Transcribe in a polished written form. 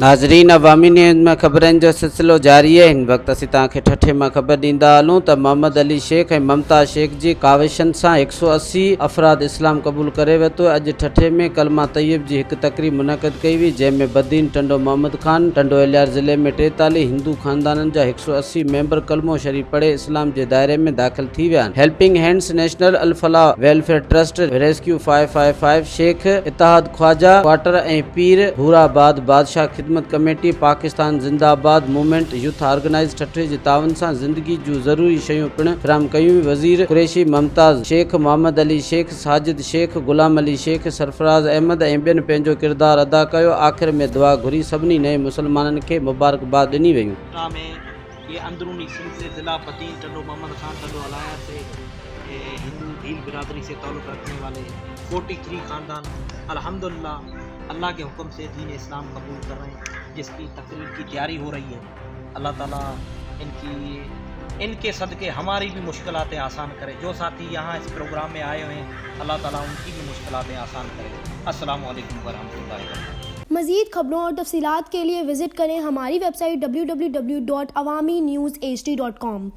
नाज़रीन, अवामी न्यूज़ में ख़बरनि जो सिलसिलो जारी है। हिन वक्त असीं तव्हांखे ठठे में ख़बर ॾींदा हलूं त मोहम्मद अली शेख ऐं ममता शेख जी काविशनि सां 180 अफ़राद इस्लाम क़बूल करे वरितो। अॼु ठठे में कलमा तय्यब जी हिकु तक़रीब मुनक़द कई हुई, जंहिंमें बदीन टंडो मोहम्मद ख़ान, टंडो एलियार ज़िले में 43 हिंदू ख़ानदाननि जा 180 मेंबर कलमो शरीफ़ पढ़े इस्लाम जे दायरे में दाख़िल थी विया आहिनि। हेल्पिंग हैंड्स नेशनल अल फलाह वेलफेयर ट्रस्ट, रेस्क्यू 555, शेख इत्तेहाद ख्वाजा क्वार्टर ऐं पीर हुराबाद बादशाह खिदमत कमेटी, पाकिस्तान जिंदाबाद मूवमेंट, यूथ ऑर्गेनाइज ठठे जे तावन सां ज़िंदगी जूं ज़रूरी शयूं पिणु फ़राहम कयूं। वज़ीर कुरैशी, मुमताज़ शेख, मोहम्मद अली शेख, साजिद शेख, गुलाम अली शेख, सरफराज अहमद ऐं ॿियनि पंहिंजो किरदारु अदा कयो। आख़िर में दुआ घुरी सभिनी नए मुसलमाननि खे मुबारकबाद ॾिनी वयूं। ये अंदरूनी सिंध से ज़िला बदीन टंडो मोहम्मद खान टंडो अलाया से हिंदू भील बिरादरी से ताल्लुक़ रखने वाले 43 ख़ानदान अल्हम्दुलिल्लाह अल्लाह के हुक्म से दीन इस्लाम कबूल कर रहे हैं, जिसकी तकरीर की तैयारी हो रही है। अल्लाह ताला इनके सदक़े हमारी भी मुश्किलातें आसान करे। जो साथी यहाँ इस प्रोग्राम में आए हुए हैं, अल्लाह ताला उनकी भी मुश्किलातें आसान करे। अस्सलामु अलैकुम वरहमतुल्लाहि वबरकातुहू। मज़ीद खबरों और तफसीलात के लिए विज़िट करें हमारी वेबसाइट www.awamiNewsHD.com।